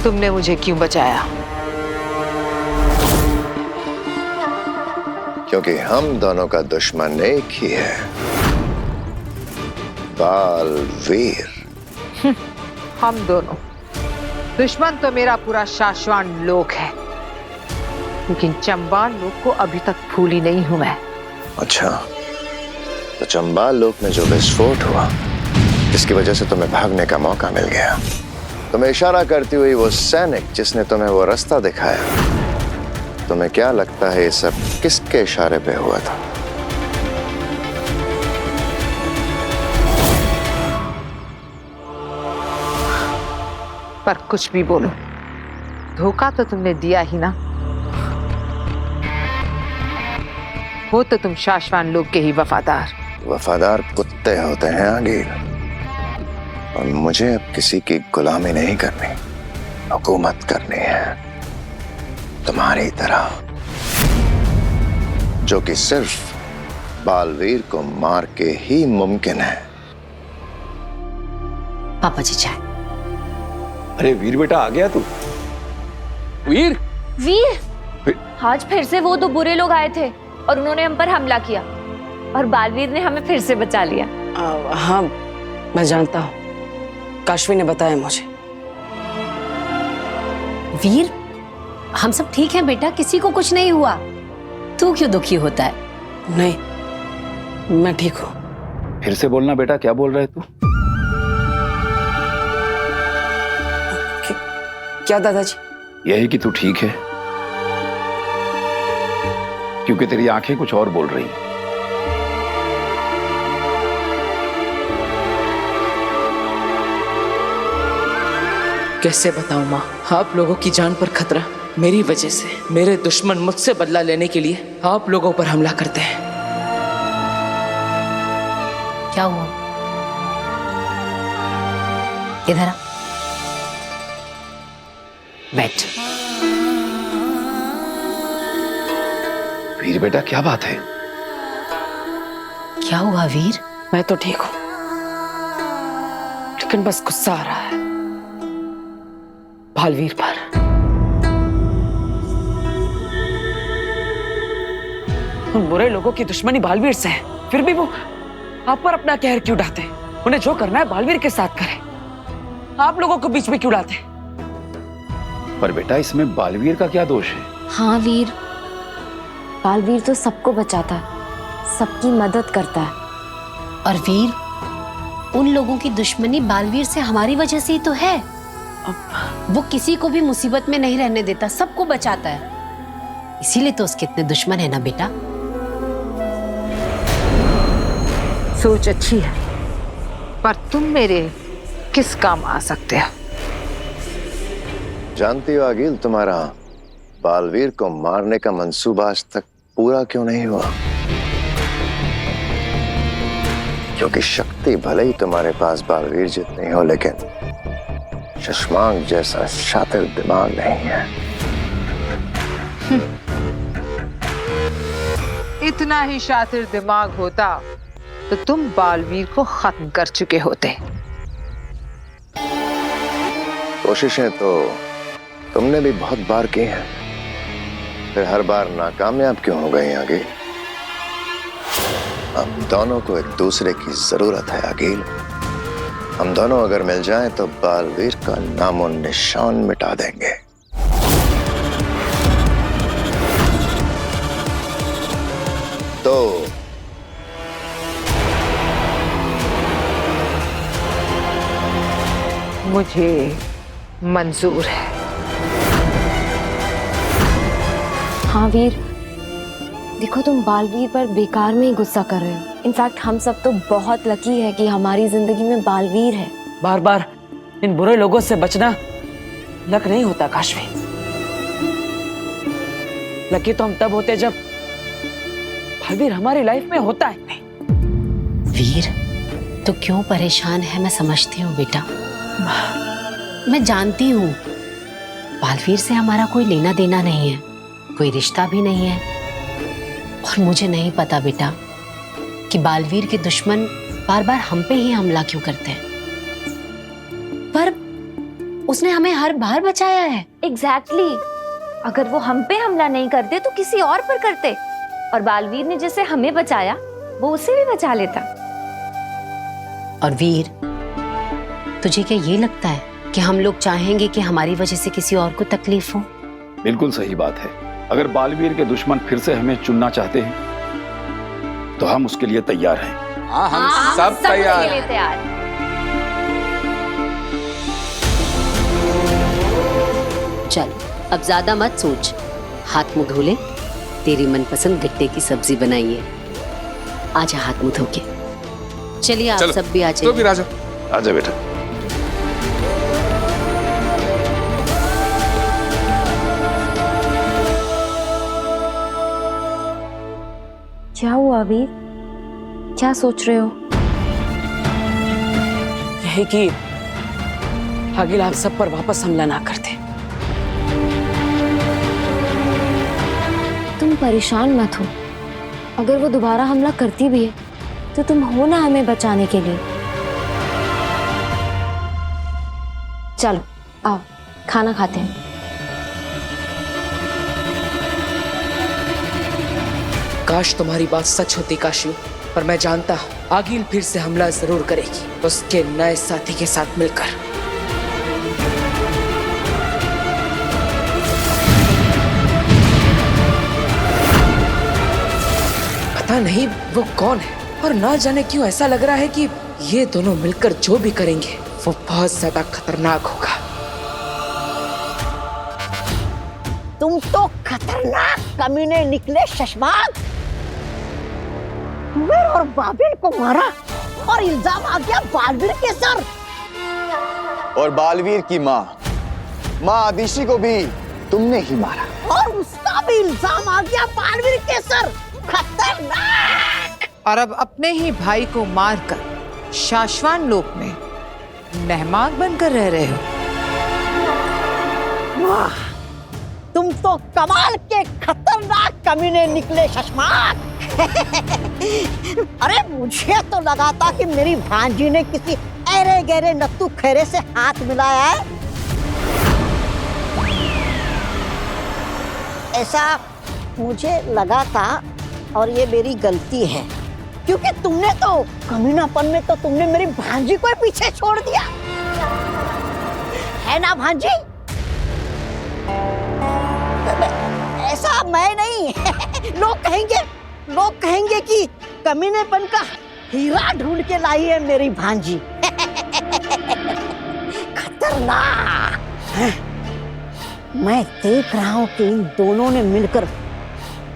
तुमने मुझे क्यों बचाया? क्योंकि हम दोनों का दुश्मन एक ही है, बालवीर। हम दोनों दुश्मन तो मेरा पूरा शाश्वान लोक है, लेकिन चंबाल लोक को अभी तक भूली नहीं हूं मैं। अच्छा, तो चंबाल लोक में जो विस्फोट हुआ, जिसकी वजह से तुम्हें भागने का मौका मिल गया, तुम्हें इशारा करती हुई वो सैनिक जिसने तुम्हें वो रास्ता दिखाया, तुम्हें क्या लगता है ये सब किसके इशारे पे हुआ था? पर कुछ भी बोलो, धोखा तो तुमने दिया ही ना। हो तो तुम शाश्वान लोक के ही वफादार कुत्ते होते हैं आगिर, और मुझे अब किसी की गुलामी नहीं करनी, हुकूमत करनी है, तुम्हारी तरह, जो कि सिर्फ बालवीर को मार के ही मुमकिन है। पापा जी चाय। अरे वीर बेटा, आ गया तू? वीर आज फिर से वो दो बुरे लोग आए थे और उन्होंने हम पर हमला किया और बालवीर ने हमें फिर से बचा लिया। हाँ, मैं जानता हूँ, काशवी ने बताया मुझे। वीर, हम सब ठीक हैं बेटा, किसी को कुछ नहीं हुआ। तू क्यों दुखी होता है? नहीं, मैं ठीक हूँ। फिर से बोलना बेटा, क्या बोल रहा है तू? क्या दादाजी? यही कि तू ठीक है, क्योंकि तेरी आंखें कुछ और बोल रही हैं। कैसे बताऊं माँ, आप लोगों की जान पर खतरा। मेरी वजह से मेरे दुश्मन मुझसे बदला लेने के लिए आप लोगों पर हमला करते हैं। क्या हुआ? इधर आ, बैठ। वीर बेटा, क्या बात है? क्या हुआ वीर? मैं तो ठीक हूँ, लेकिन बस गुस्सा आ रहा है बालवीर पर। उन बुरे लोगों की दुश्मनी बालवीर से है, फिर भी वो आप पर अपना कहर क्यों ढाते हैं? उन्हें जो करना है बालवीर के साथ करें, आप लोगों को बीच में क्यों लाते हैं? पर बेटा, इसमें बालवीर का क्या दोष है? हाँ वीर, बालवीर तो सबको बचाता है, सबकी मदद करता है। और वीर, उन लोगों की दुश्मनी बालवीर से हमारी वजह से ही तो है। वो किसी को भी मुसीबत में नहीं रहने देता, सबको बचाता है, इसीलिए तो उसके इतने दुश्मन है ना बेटा। सोच अच्छी है, पर तुम मेरे किस काम आ सकते हो? जानती हो आगिल, तुम्हारा बालवीर को मारने का मंसूबा आज तक पूरा क्यों नहीं हुआ? क्योंकि शक्ति भले ही तुम्हारे पास बालवीर जितनी हो, लेकिन शशांक जैसा शातिर दिमाग नहीं है। इतना ही शातिर दिमाग होता तो तुम बालवीर को खत्म कर चुके होते। कोशिशें तो तुमने भी बहुत बार की हैं, फिर हर बार नाकामयाब क्यों हो गई आगिल? हम दोनों को एक दूसरे की जरूरत है आगिल। हम दोनों अगर मिल जाएं तो बालवीर का नामो निशान मिटा देंगे। तो मुझे मंजूर है। हाँ वीर, देखो तुम बालवीर पर बेकार में ही गुस्सा कर रहे हो। इनफैक्ट हम सब तो बहुत लकी है कि हमारी जिंदगी में बालवीर है। बार बार इन बुरे लोगों से बचना लक नहीं होता काशवी। लकी तो हम तब होते जब बालवीर हमारी लाइफ में होता है। वीर, तो क्यों परेशान है मैं समझती हूँ बेटा। मैं जानती हूँ बालवीर से हमारा कोई लेना देना नहीं है, कोई रिश्ता भी नहीं है। और मुझे नहीं पता बेटा कि बालवीर के दुश्मन बार बार हम पे ही हमला क्यों करते हैं। उसने हमें हर बार बचाया है। एग्जैक्टली अगर वो हम पे हमला नहीं करते तो किसी और पर करते, और बालवीर ने जैसे हमें बचाया वो उसे भी बचा लेता। और वीर, तुझे क्या ये लगता है कि हम लोग चाहेंगे कि हमारी वजह से किसी और को तकलीफ हो? बिल्कुल सही बात है। अगर बालवीर के दुश्मन फिर से हमें चुनना चाहते हैं तो हम उसके लिए तैयार हैं। हाँ, हम सब तैयार हैं। तैयार। चल अब ज्यादा मत सोच, हाथ मुंह धो ले। तेरी मनपसंद गट्टे की सब्जी बनाई है, आजा हाथ मुंह धो के। चलिए आप सब भी आ तो जाइए। भी राजा आजा बेटा। क्या हुआ वीर, क्या सोच रहे हो? यही कि आगिल आप सब पर वापस हमला ना करते। तुम परेशान मत हो, अगर वो दोबारा हमला करती भी है तो तुम हो ना हमें बचाने के लिए। चलो आओ खाना खाते हैं। काश तुम्हारी बात सच होती काशियो, पर मैं जानता आगिल फिर से हमला जरूर करेगी, उसके नए साथी के साथ मिलकर। पता नहीं वो कौन है, और ना जाने क्यों ऐसा लग रहा है कि ये दोनों मिलकर जो भी करेंगे वो बहुत ज्यादा खतरनाक होगा। तुम तो खतरनाक कमीने निकले शशमाक। उमर और बाबिल को मारा और इल्जाम आ गया बालवीर के सर। और बालवीर की माँ आदिशी को भी तुमने ही मारा, और उसका भी इल्जाम आ गया बालवीर के सर। खतरनाक। और अब अपने ही भाई को मारकर शाश्वान लोक में मेहमान बनकर रह रहे हो। वाह, तुम तो कमाल के खतरनाक कमीने निकले शशमाक। अरे मुझे तो लगा था कि मेरी भांजी ने किसी ऐरे गहरे नत्थू खैरे से हाथ मिलाया है। ऐसा मुझे लगा था, और ये मेरी गलती है, क्योंकि तुमने तो कमीनापन में तो तुमने मेरी भांजी को पीछे छोड़ दिया है ना भांजी? ऐसा मैं नहीं लोग कहेंगे कि कमीनेपन का हीरा ढूंढ के लाई है मेरी भांजी। खतरनाक। मैं देख रहा हूं कि इन दोनों ने मिलकर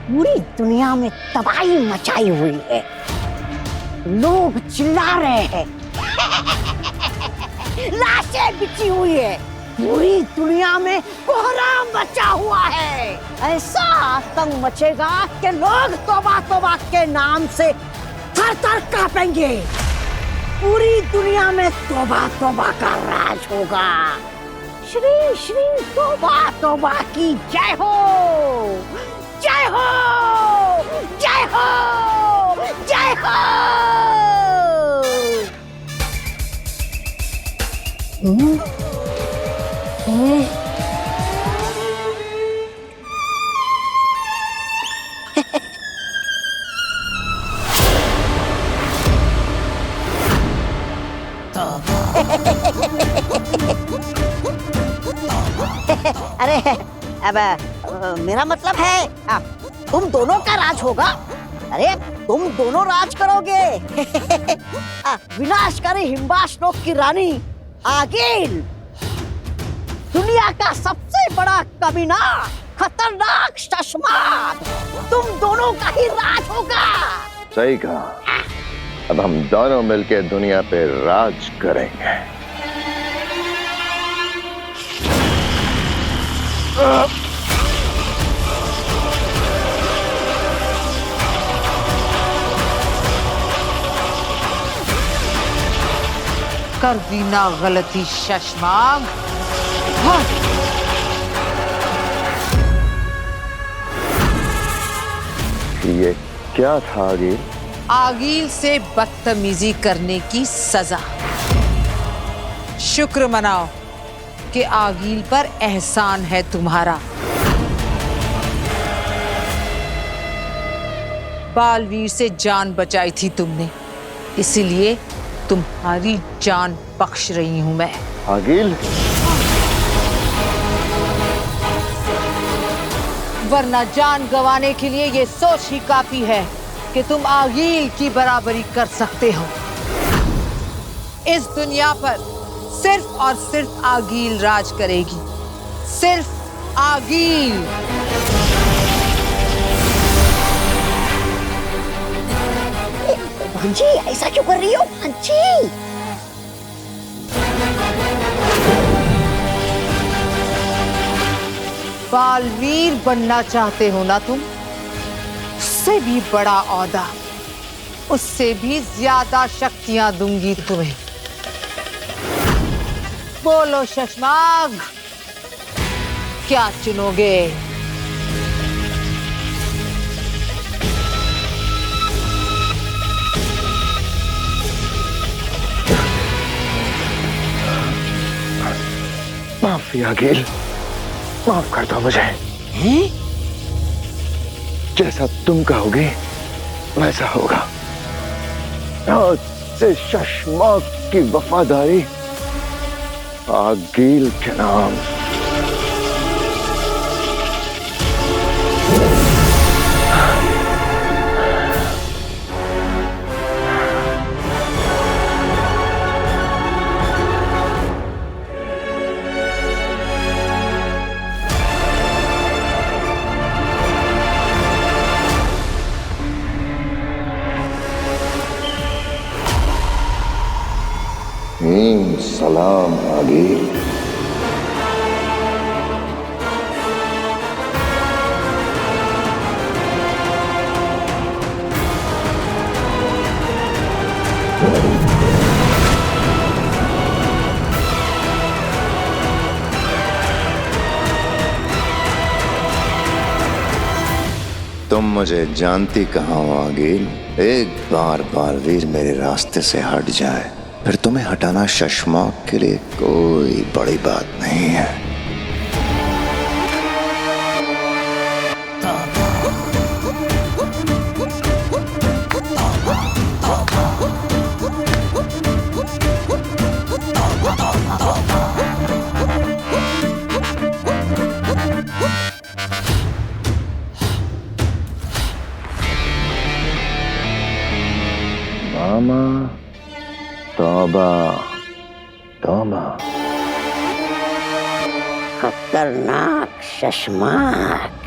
पूरी दुनिया में तबाही मचाई हुई है। लोग चिल्ला रहे हैं, लाशें बिछी हुई है, पूरी दुनिया में कोहराम मचा हुआ है। ऐसा आतंक मचेगा कि लोग तौबा तौबा के नाम से थर थर कांपेंगे। पूरी दुनिया में तौबा तौबा का राज होगा। श्री श्री तौबा तौबा की जय हो, जय हो, जय हो, जय हो। अरे अब मेरा मतलब है तुम दोनों का राज होगा। अरे तुम दोनों राज करोगे। विनाशकारी हिम्बाश लोक की रानी आगिल, दुनिया का सबसे बड़ा कमीना खतरनाक शशमाक, तुम दोनों का ही राज होगा। सही कहा। अब हम दोनों मिलकर दुनिया पे राज करेंगे। कर दी ना गलती शशमाक। हाँ। ये क्या था आगिल? आगिल से बदतमीजी करने की सजा। शुक्र मनाओ के आगील पर एहसान है तुम्हारा। बालवीर से जान बचाई थी तुमने, इसीलिए तुम्हारी जान बख्श रही हूं मैं। आगिल, वरना जान गंवाने के लिए ये सोच ही काफी है कि तुम आगील की बराबरी कर सकते हो। इस दुनिया पर सिर्फ और सिर्फ आगील राज करेगी, सिर्फ आगील। भांजी, ऐसा क्यों कर रही हो भांजी? बालवीर बनना चाहते हो ना तुम? उससे भी बड़ा औहदा, उससे भी ज्यादा शक्तियां दूंगी तुम्हें। बोलो शशमाग, क्या चुनोगे? माफी आगिल, माफ कर दो मुझे। जैसा तुम कहोगे वैसा होगा। आज से शशमाक की वफादारी आगिल के नाम। सलाम आगिल। तुम मुझे जानती कहाँ हो आगिल? एक बार बालवीर मेरे रास्ते से हट जाए फिर तुम्हें हटाना शशमाक के लिए कोई बड़ी बात नहीं है। मामा, तौबा तौबा। खतरनाक शशमाक।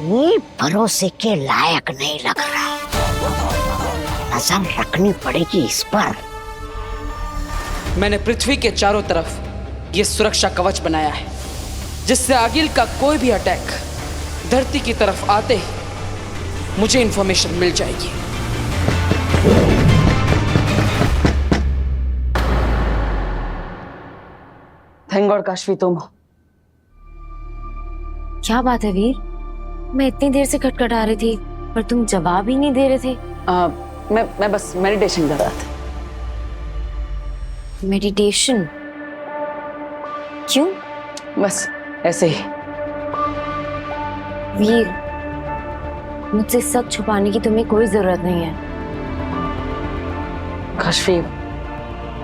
ये भरोसे के लायक नहीं लग रहा। नजर रखनी पड़ेगी इस पर। मैंने पृथ्वी के चारों तरफ ये सुरक्षा कवच बनाया है, जिससे आगिल का कोई भी अटैक धरती की तरफ आते ही मुझे इंफॉर्मेशन मिल जाएगी। थैंक गॉड काशवी तुम। क्या बात है वीर? मैं इतनी देर से खटखटा रही थी पर तुम जवाब ही नहीं दे रहे थे। मैं बस मेडिटेशन कर रहा था। मेडिटेशन? क्यों? बस ऐसे ही। वीर, मुझसे सच छुपाने की तुम्हें कोई जरूरत नहीं है। काशवी,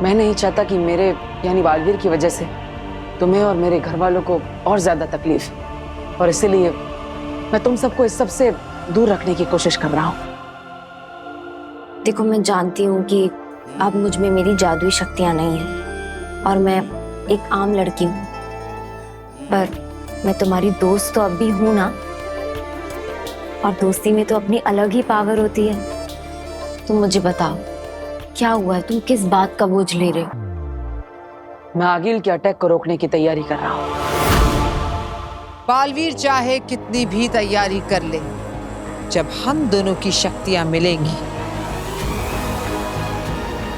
मैं नहीं चाहता कि मेरे यानी बालवीर की वजह से तुम्हें और मेरे घर वालों को और ज्यादा तकलीफ, और इसीलिए मैं तुम सबको इस सब से दूर रखने की कोशिश कर रहा हूँ। देखो, मैं जानती हूँ कि अब मुझ में मेरी जादुई शक्तियां नहीं हैं और मैं एक आम लड़की हूँ, पर मैं तुम्हारी दोस्त तो अब भी हूं ना, और दोस्ती में तो अपनी अलग ही पावर होती है। तुम मुझे बताओ, क्या हुआ है? तुम किस बात का बोझ ले रहे हो? मैं आगिल के अटैक को रोकने की तैयारी कर रहा हूँ। बालवीर चाहे कितनी भी तैयारी कर ले, जब हम दोनों की शक्तियां मिलेंगी,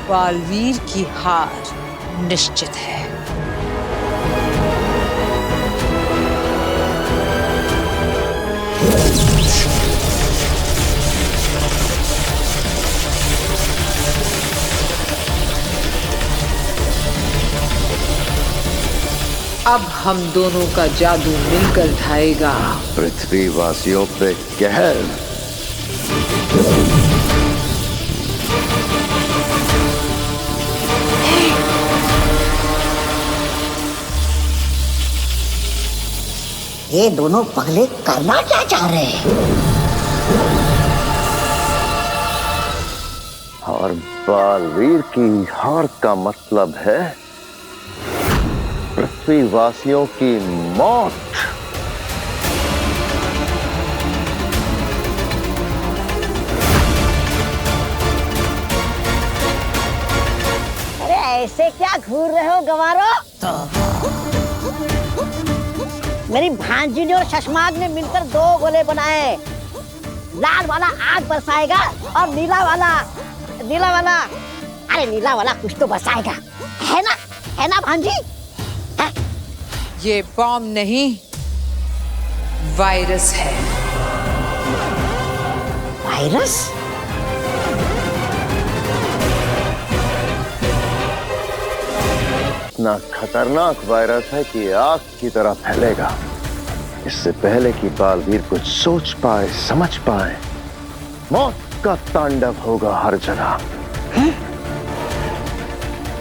बालवीर की हार निश्चित है। अब हम दोनों का जादू मिलकर ढाएगा पृथ्वीवासियों पे कहर। ये दोनों पगले करना क्या चाह रहे हैं? और बालवीर की हार का मतलब है पृथ्वीवासियों की मौत। अरे ऐसे क्या घूर रहे हो गवारो? मेरी भांजी ने और शशमाग ने मिलकर 2 गोले बनाए। लाल वाला आग बरसाएगा और नीला वाला अरे नीला वाला कुछ तो बरसाएगा, है ना भांजी? है? ये बॉम्ब नहीं, वायरस है। वायरस? इतना खतरनाक वायरस है कि आग की तरह फैलेगा। इससे पहले कि बालवीर कुछ सोच पाए, समझ पाए, मौत का तांडव होगा हर जगह।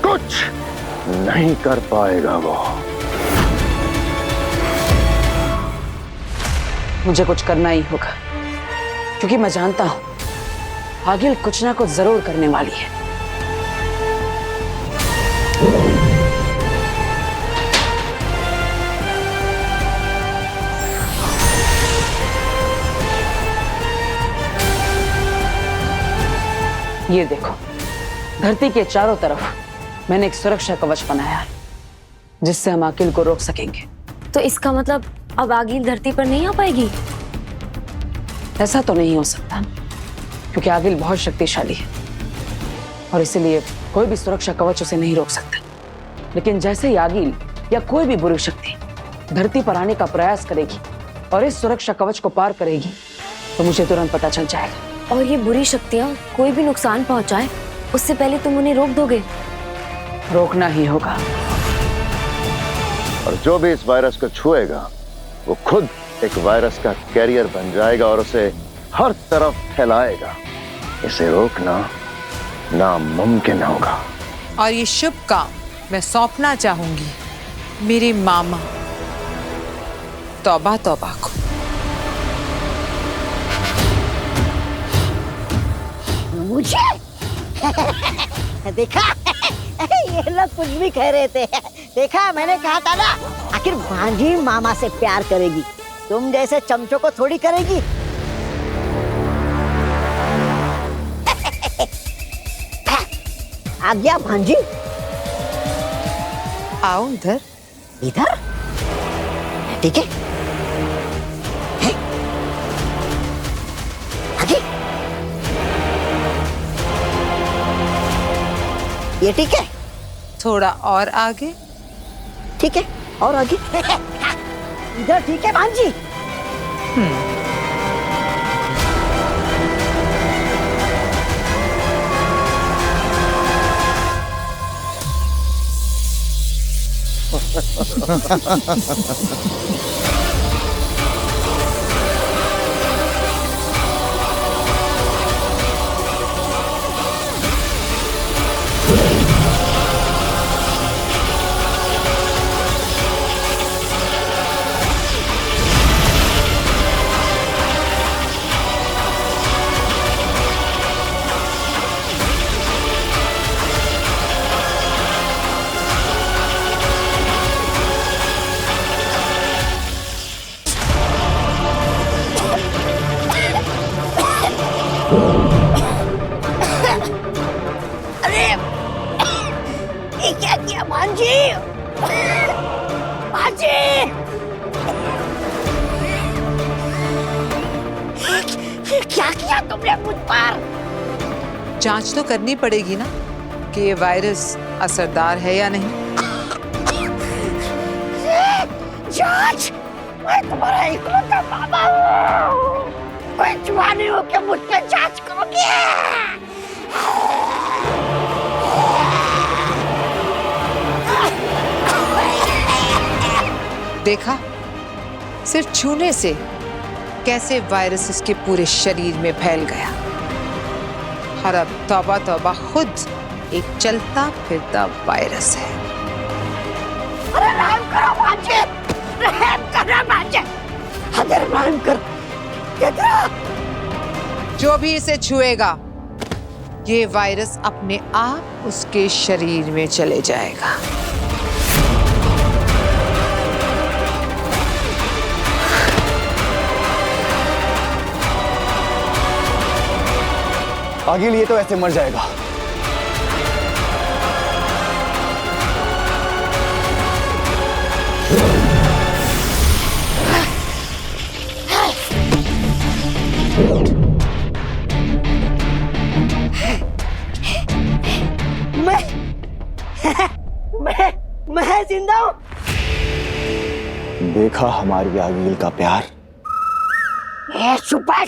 कुछ नहीं कर पाएगा वो। मुझे कुछ करना ही होगा, क्योंकि मैं जानता हूं आगिल कुछ ना कुछ जरूर करने वाली है। ये देखो, धरती के चारों तरफ मैंने एक सुरक्षा कवच बनाया है, जिससे हम आगिल को रोक सकेंगे। तो इसका मतलब अब आगिल धरती पर नहीं आ पाएगी? ऐसा तो नहीं हो सकता, क्योंकि आगिल बहुत शक्तिशाली है और इसीलिए कोई भी सुरक्षा कवच उसे नहीं रोक सकता। लेकिन जैसे ही आगिल या कोई भी बुरी शक्ति धरती पर आने का प्रयास करेगी और इस सुरक्षा कवच को पार करेगी, तो मुझे तुरंत पता चल जाएगा। और ये बुरी शक्तियां कोई भी नुकसान पहुंचाए, उससे पहले तुम उन्हें रोक दोगे? रोकना ही होगा। और जो भी इस वायरस को छुएगा वो खुद एक वायरस का कैरियर बन जाएगा और उसे हर तरफ फैलाएगा। इसे रोकना नामुमकिन होगा। और ये शुभ काम मैं सौंपना चाहूंगी मेरे मामा तौबा तौबा को। मुझे? देखा? ये लोग कुछ भी कह रहे थे। देखा, मैंने कहा था ना, आखिर भांजी मामा से प्यार करेगी, तुम जैसे चमचों को थोड़ी करेगी। आ गया भांजी। आओ इधर। इधर? ठीक है। आगे? ये ठीक है? थोड़ा और आगे। ठीक है, और आगे? इधर ठीक है भांजी? अरे ये क्या किया भांजी? भांजी! क्या किया तुमने मुझ पर? जांच तो करनी पड़ेगी ना कि ये वायरस असरदार है या नहीं। जांच? मैं तुम्हारा इकलौता मामा हूँ। कोई जवानी हो के मुझ पे जांच करोगे? देखा सिर्फ छूने से कैसे वायरस इसके पूरे शरीर में फैल गया। और अब तौबा तौबा खुद एक चलता फिरता वायरस है। अरे रहम करो बाजे, रहम करो बाजे, अरे रहम कर। कितना जो भी इसे छुएगा ये वायरस अपने आप उसके शरीर में चले जाएगा। आगे लिए तो ऐसे मर जाएगा। मैं जिंदा हूँ। देखा हमारी आगिल का प्यार। ए चुप है।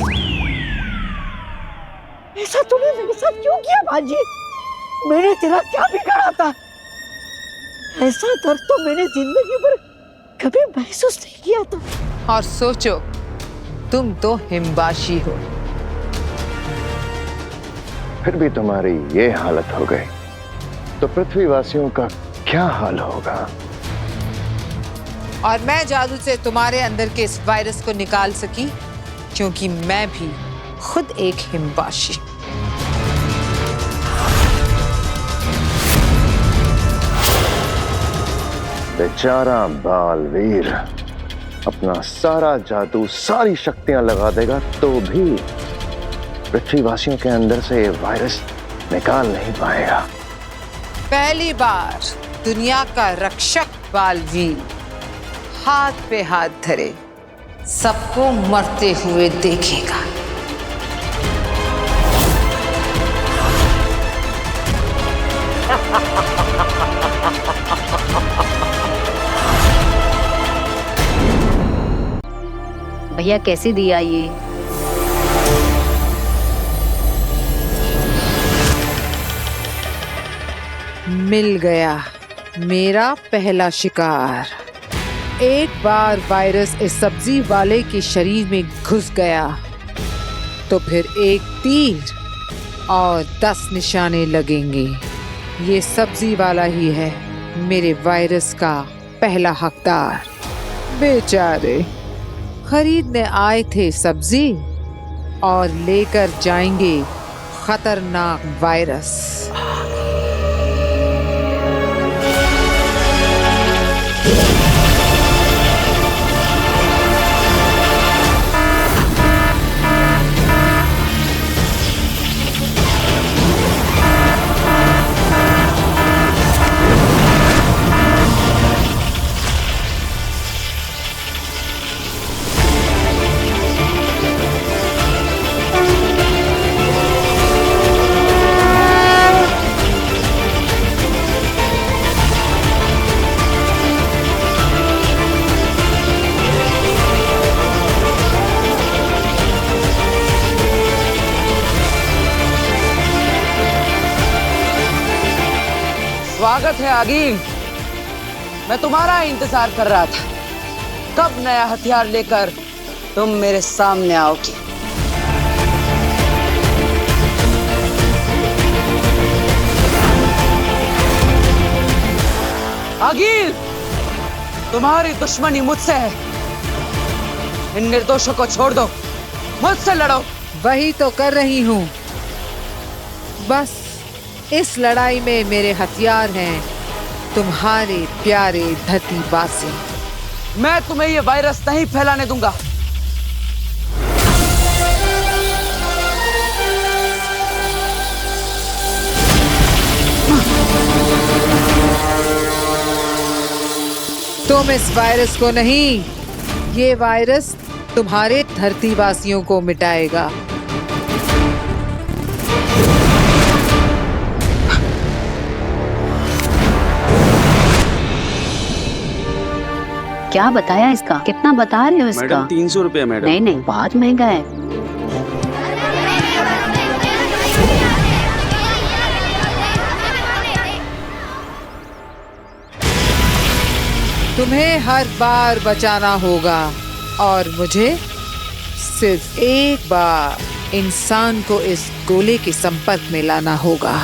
ऐसा तूने मेरे साथ क्यों किया भाजी? मैंने तेरा क्या बिगाड़ा था? ऐसा दर्द तो मैंने जिंदगी भर कभी महसूस नहीं किया था। और सोचो तुम तो हिमबाशी हो, फिर भी तुम्हारी ये हालत हो गई तो पृथ्वीवासियों का क्या हाल होगा? और मैं जादू से तुम्हारे अंदर के इस वायरस को निकाल सकी क्योंकि मैं भी खुद एक हिमबाशी। बेचारा बालवीर अपना सारा जादू सारी शक्तियां लगा देगा तो भी पृथ्वीवासियों के अंदर से ये वायरस निकाल नहीं पाएगा। पहली बार दुनिया का रक्षक बालवीर हाथ पे हाथ धरे सबको मरते हुए देखेगा। भैया कैसे दिया ये? मिल गया मेरा पहला शिकार। एक बार वायरस इस सब्जी वाले के शरीर में घुस गया तो फिर एक तीर और 10 निशाने लगेंगे। ये सब्जी वाला ही है मेरे वायरस का पहला हकदार। बेचारे खरीदने आए थे सब्जी और लेकर जाएंगे खतरनाक वायरस। स्वागत है आगिल। मैं तुम्हारा इंतजार कर रहा था। कब नया हथियार लेकर तुम मेरे सामने आओगी? आगिल, तुम्हारी दुश्मनी मुझसे है। इन निर्दोषों को छोड़ दो, मुझसे लड़ो। वही तो कर रही हूँ। बस इस लड़ाई में मेरे हथियार हैं तुम्हारे प्यारे धरतीवासी। मैं तुम्हें ये वायरस नहीं फैलाने दूंगा। तुम इस वायरस को नहीं, ये वायरस तुम्हारे धरतीवासियों को मिटाएगा। क्या बताया इसका? कितना बता रहे हो इसका? मैडम 300 रुपया मैडम। नहीं नहीं, बहुत महंगा है। तुम्हें हर बार बचाना होगा और मुझे सिर्फ एक बार इंसान को इस गोले के संपर्क में लाना होगा।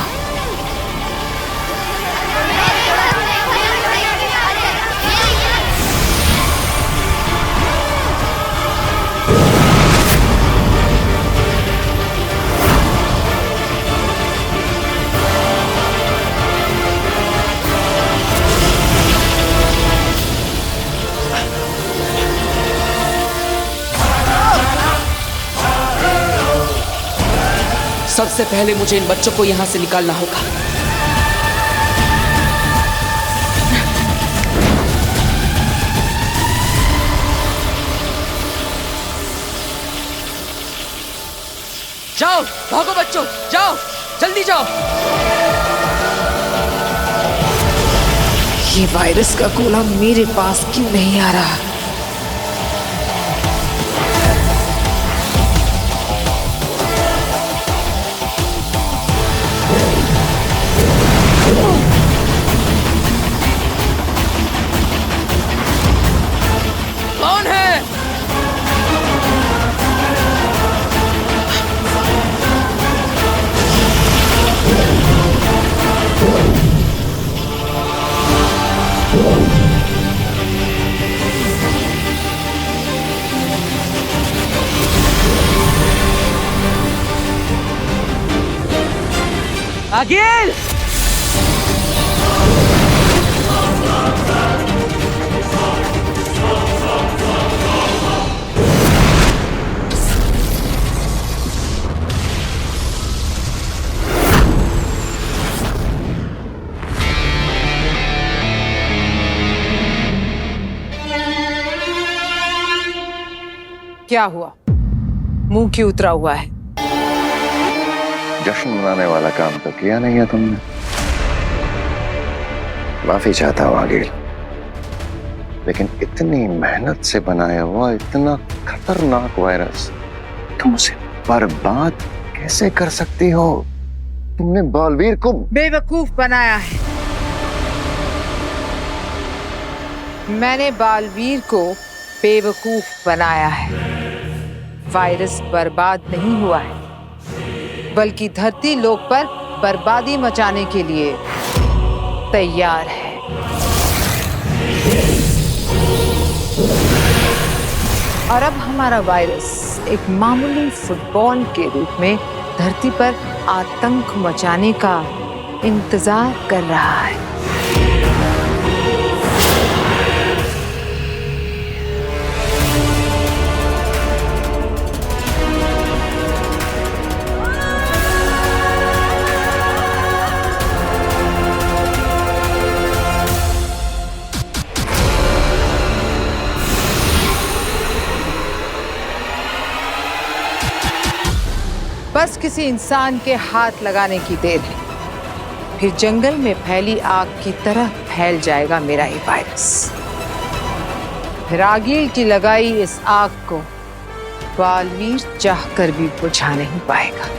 सबसे पहले मुझे इन बच्चों को यहां से निकालना होगा। जाओ, भागो बच्चों, जाओ, जल्दी जाओ। ये वायरस का गोला मेरे पास क्यों नहीं आ रहा? कौन है? अगिल! क्या हुआ? मुंह क्यों उतरा हुआ है? जश्न मनाने वाला काम तो किया नहीं है तुमने। माफी चाहता हूं आगिल, लेकिन इतनी मेहनत से बनाया हुआ इतना खतरनाक वायरस तुम उसे बर्बाद कैसे कर सकती हो? तुमने बालवीर को बेवकूफ बनाया है। मैंने बालवीर को बेवकूफ बनाया है। वायरस बर्बाद नहीं हुआ है, बल्कि धरती लोक पर बर्बादी मचाने के लिए तैयार है। और अब हमारा वायरस एक मामूली फुटबॉल के रूप में धरती पर आतंक मचाने का इंतजार कर रहा है। बस किसी इंसान के हाथ लगाने की देर है, फिर जंगल में फैली आग की तरह फैल जाएगा मेरा ये वायरस। फिर आगिल की लगाई इस आग को बालवीर चाहकर भी बुझा नहीं पाएगा।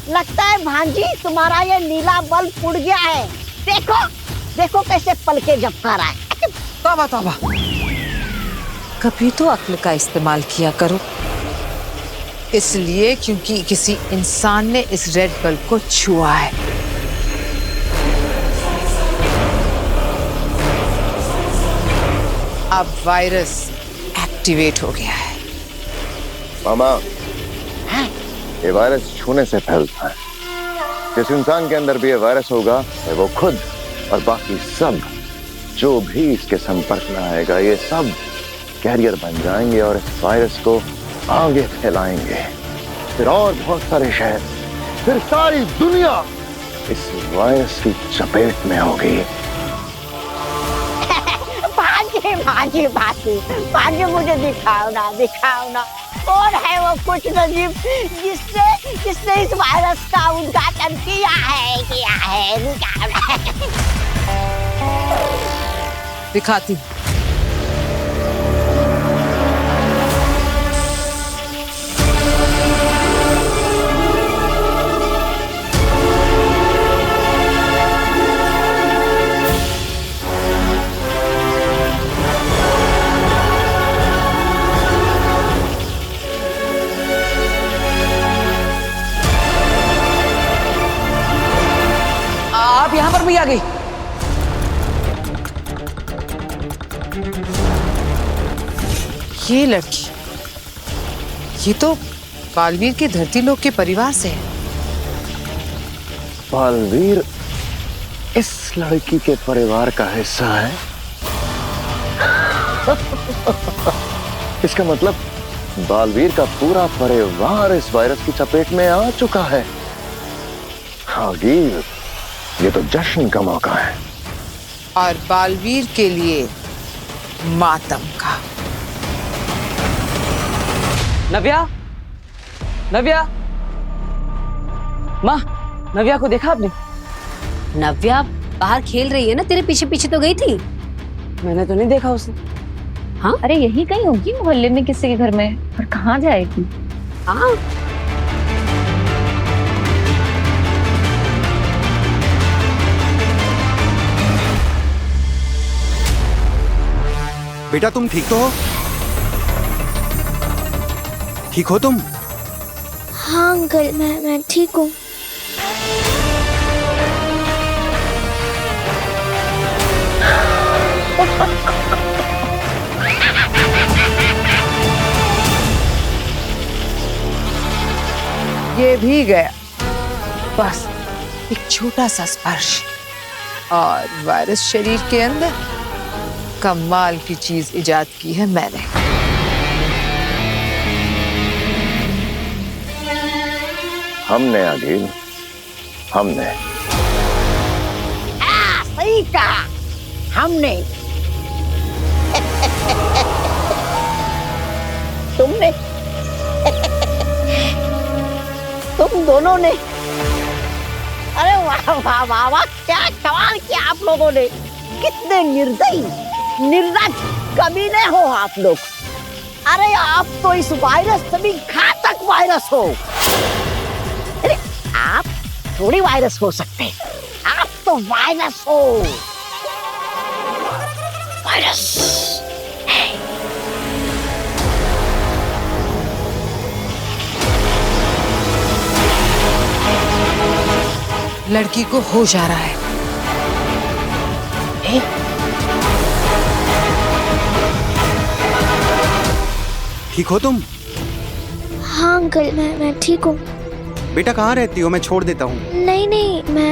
लगता है भांजी तुम्हारा ये नीला बल्ब उड़ गया है। देखो देखो कैसे पलके झपका रहा है। तौबा तौबा, कभी तो अक्ल का इस्तेमाल किया करो। इसलिए क्योंकि किसी इंसान ने इस रेड बल्ब को छुआ है। अब वायरस एक्टिवेट हो गया है। मामा, ये वायरस छूने से फैलता है। जिस इंसान के अंदर भी ये वायरस होगा, वो खुद और बाकी सब जो भी इसके संपर्क में आएगा, ये सब कैरियर बन जाएंगे और इस वायरस को आगे फैलाएंगे। फिर और बहुत सारे शहर, फिर सारी दुनिया इस वायरस की चपेट में होगी। भाग्य भाग्य भाग्य भाग्य, मुझे दिखाओ ना। कौन है वो कुछ नजीब जिसने इस वायरस का उद्घाटन किया है दिखाओ ना। दिखाती। आप यहाँ पर भी आ गई। ये लड़की, ये तो बालवीर के धरती लोक के परिवार से है। बालवीर इस लड़की के परिवार का हिस्सा है। इसका मतलब बालवीर का पूरा परिवार इस वायरस की चपेट में आ चुका है। आगिर, ये तो जश्न का मौका है। और बालवीर के लिए मातम का। नव्या, माँ, नव्या को देखा आपने? नव्या बाहर खेल रही है ना, तेरे पीछे पीछे तो गई थी। मैंने तो नहीं देखा उसे। हाँ, अरे यही कहीं होगी मोहल्ले में किसी के घर में, पर कहाँ जाएगी? हाँ। बेटा तुम ठीक तो हो? ठीक हो तुम? हाँ अंकल, मैं ठीक हूँ। ये भी गया, बस एक छोटा सा स्पर्श और वायरस शरीर के अंदर। कमाल की चीज इजाद की है मैंने। हमने आगिर, हमने। सही कहा, हमने। तुमने, तुम दोनों ने। अरे वाह वाह वाह वाह, क्या कमाल किया आप लोगों ने। कितने निर्दयी निर्लज्ज कमीने हो आप लोग। अरे आप तो इस वायरस से भी घातक वायरस हो। अरे आप थोड़ी वायरस हो सकते, आप तो वायरस हो। वायरस। लड़की को होश आ रहा है। ठीक हो तुम? हाँ अंकल, मैं ठीक हूँ। बेटा कहाँ रहती हो? मैं छोड़ देता हूँ। नहीं,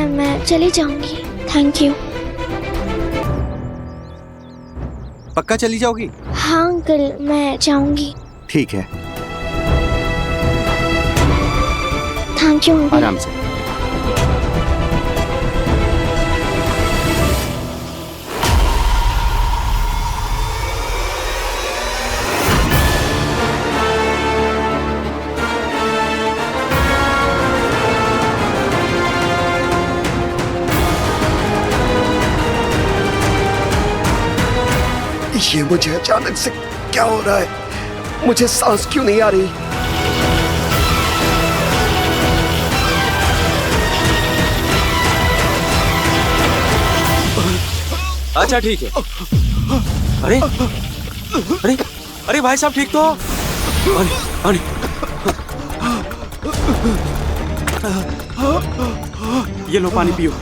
मैं चली जाऊंगी। Thank you. पक्का चली जाओगी? हाँ अंकल, मैं जाऊंगी। ठीक है, थैंक यू अंकल। आराम से। ये मुझे अचानक से क्या हो रहा है? मुझे सांस क्यों नहीं आ रही? अच्छा ठीक है। अरे अरे अरे भाई साहब ठीक तो? अरे ये लो पानी पियो।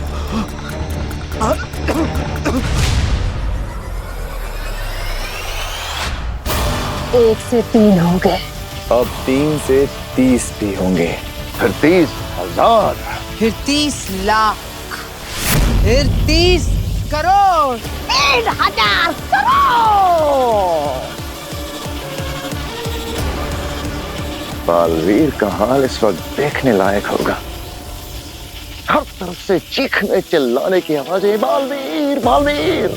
1 से 3 हो गए। अब 3 से 30 भी होंगे। फिर 30,000, फिर 30 लाख, फिर 30 करोड़, 3,000 करोड़। बालवीर का हाल इस वक्त देखने लायक होगा। हर तरफ से चीखने चिल्लाने की आवाजें, बालवीर बालवीर।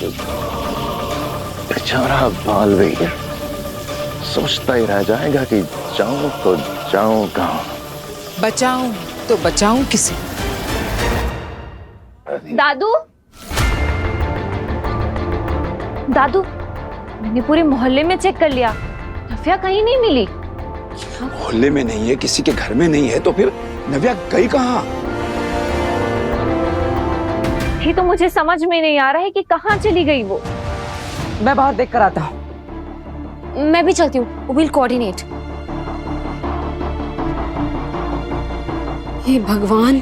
बेचारा बालवीर सोचता ही रह जाएगा कि जाऊं तो जाऊं कहां, बचाऊं तो बचाऊं किसे? दादू, दादू, मैंने पूरे मोहल्ले में चेक कर लिया, नव्या कहीं नहीं मिली। मोहल्ले में नहीं है, किसी के घर में नहीं है, तो फिर नव्या गई कहाँ? ये तो मुझे समझ में नहीं आ रहा है कि कहाँ चली गई वो। मैं बाहर देख कर आता हूँ। मैं भी चलती हूँ। Will coordinate. हे भगवान,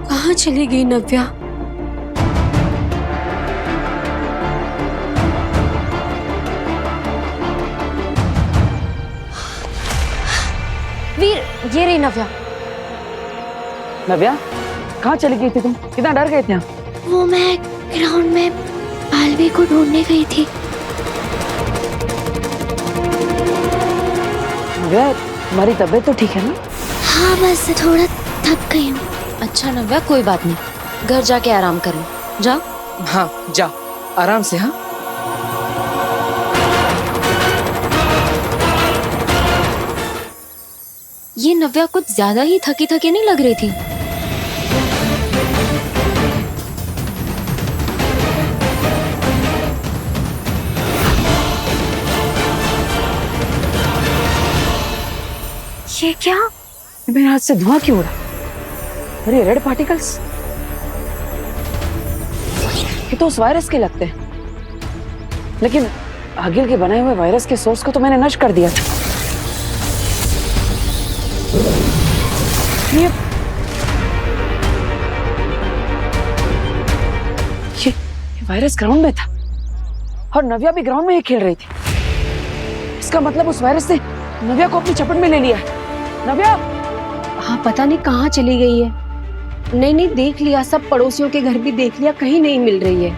कहाँ चली गई नव्या? वीर, ये रही नव्या। नव्या, कहाँ चली गई थी तुम? कितना डर गए थे हम? वो मैं ग्राउंड में बालवीर को ढूंढने गई थी। नव्या, तुम्हारी तबीयत तो ठीक है ना? हाँ, बस थोड़ा थक गई हूँ। अच्छा नव्या, कोई बात नहीं, घर जाके आराम करो। जाओ। हाँ जा, आराम से। हाँ ये नव्या कुछ ज्यादा ही थकी थकी नहीं लग रही थी। ये क्या? मेरे हाथ से धुआं क्यों उड़ा? अरे रेड पार्टिकल्स, ये तो उस वायरस के लगते हैं। लेकिन आगिल के बनाए हुए वायरस के सोर्स को तो मैंने नष्ट कर दिया था। ये वायरस ग्राउंड में था और नव्या भी ग्राउंड में ही खेल रही थी। इसका मतलब उस वायरस ने नव्या को अपनी चपेट में ले लिया है। नव्या! हाँ, पता नहीं कहाँ चली गई है। नहीं, देख लिया, सब पड़ोसियों के घर भी देख लिया, कहीं नहीं मिल रही है।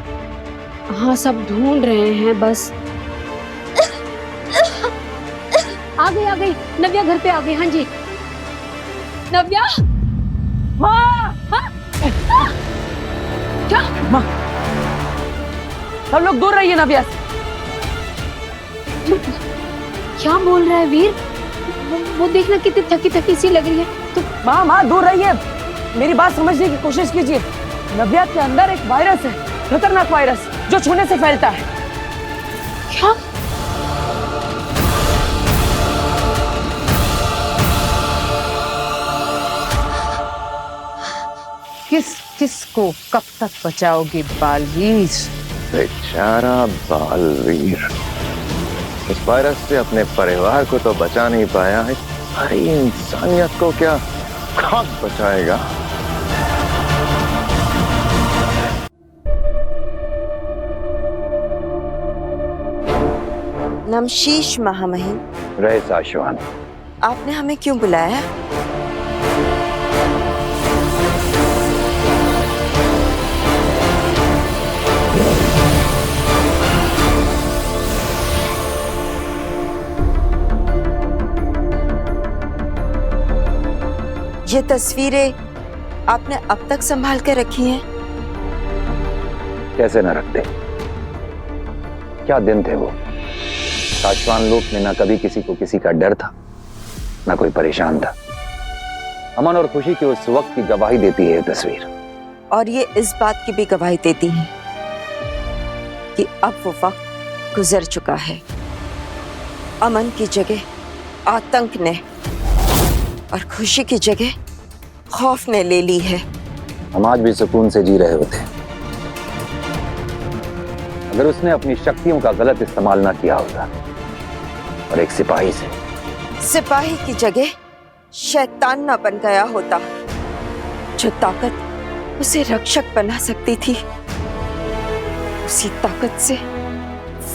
हाँ, सब ढूंढ रहे हैं बस। आ गई नव्या, घर पे आ गई। हाँ जी नव्या। माँ! क्या? माँ, सब लोग दूर रहिए नव्या से। क्या बोल रहा है वीर? वो देखना कितनी थकी थकी सी लग रही है। तो माँ दूर रहिए, मेरी बात समझने की कोशिश कीजिए। नव्या के अंदर एक वायरस है, खतरनाक वायरस, जो छूने से फैलता है। क्या? किस को कब तक बचाओगे बालवीर? बेचारा बालवीर इस वायरस से अपने परिवार को तो बचा नहीं पाया है, सारी इंसानियत को क्या कौन बचाएगा? नमशीश महामहिम। रहे साशवान, आपने हमें क्यों बुलाया? ये तस्वीरें आपने अब तक संभाल कर रखी हैं? कैसे न रखते? क्या दिन थे वो। साशवान लोक में ना कभी किसी को किसी का डर था, ना कोई परेशान था। अमन और खुशी की उस वक्त की गवाही देती है ये तस्वीर। और ये इस बात की भी गवाही देती है कि अब वो वक्त गुजर चुका है। अमन की जगह आतंक ने और खुशी की जगह खौफ ने ले ली है। हम आज भी सुकून से जी रहे होते अगर उसने अपनी शक्तियों का गलत इस्तेमाल ना किया होता और एक सिपाही की जगह शैतान ना बन गया होता, जो ताकत उसे रक्षक बना सकती थी, उसी ताकत से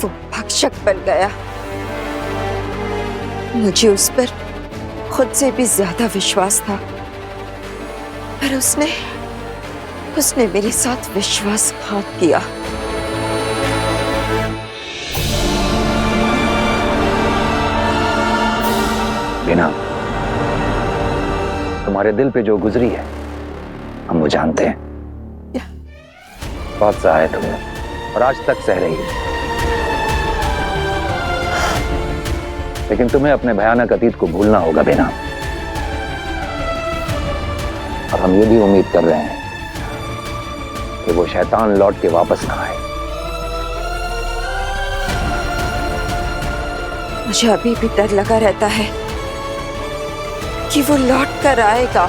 वो भक्षक बन गया। मुझे उस पर खुद से भी ज्यादा विश्वास था, पर उसने मेरे साथ विश्वासघात किया। बिना तुम्हारे दिल पे जो गुजरी है हम वो जानते हैं। बहुत सहा है तुमने और आज तक सह रही है, लेकिन तुम्हें अपने भयानक अतीत को भूलना होगा बेना। और हम ये भी उम्मीद कर रहे हैं कि वो शैतान लौट के वापस ना आए। मुझे अभी भी डर लगा रहता है कि वो लौट कर आएगा,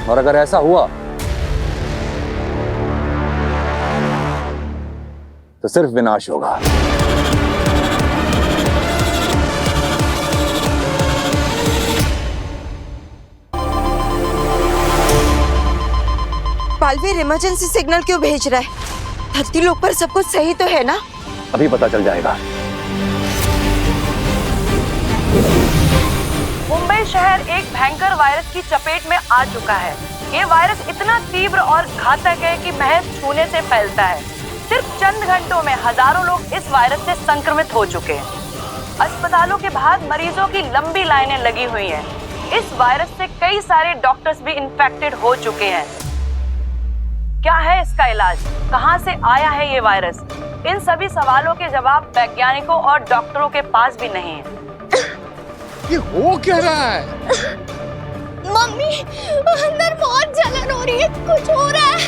और अगर ऐसा हुआ तो सिर्फ विनाश होगा। बालवीर इमरजेंसी सिग्नल क्यों भेज रहा है? धरती लोक पर सब कुछ सही तो है ना? अभी पता चल जाएगा। मुंबई शहर एक भयंकर वायरस की चपेट में आ चुका है। ये वायरस इतना तीव्र और घातक है कि महज छूने से फैलता है। सिर्फ चंद घंटों में हजारों लोग इस वायरस से संक्रमित हो चुके हैं। अस्पतालों के बाहर मरीजों की लंबी लाइनें लगी हुई हैं। इस वायरस से कई सारे डॉक्टर्स भी इन्फेक्टेड हो चुके हैं। क्या है इसका इलाज? कहां से आया है ये वायरस? इन सभी सवालों के जवाब वैज्ञानिकों और डॉक्टरों के पास भी नहीं है। ये हो क्या रहा है? मम्मी, अंदर बहुत जलन हो रही है, कुछ हो रहा है।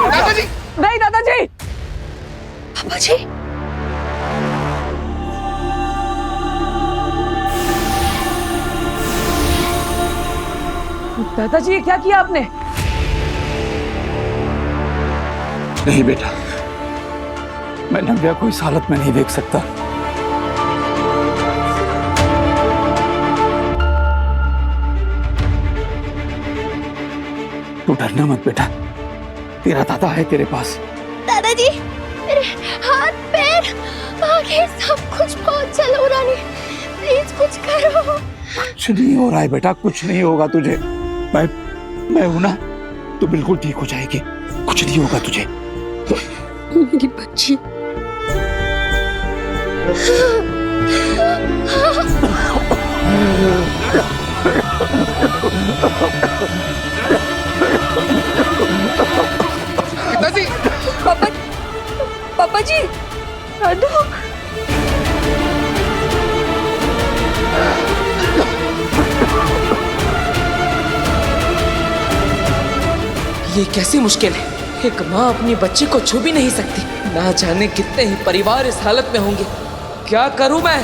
दादाजी! नहीं दादाजी! पापा जी! दादाजी ये क्या किया आपने? नहीं बेटा, मैं नव्या को इस हालत में नहीं देख सकता। तू डरना मत बेटा, तेरा दादा है तेरे पास। दादाजी, मेरे हाथ पैर आगे सब कुछ बहुत जल हो रहा है, प्लीज कुछ करो। कुछ नहीं हो रहा है बेटा, कुछ नहीं होगा तुझे। मैं हूं ना, तू बिल्कुल ठीक हो जाएगी, कुछ नहीं होगा तुझे। मेरी बच्ची। पिताजी! पापा जी! दादू! ये कैसी मुश्किल है? एक माँ अपनी बच्ची को छू भी नहीं सकती। ना जाने कितने ही परिवार इस हालत में होंगे। क्या करूं मैं?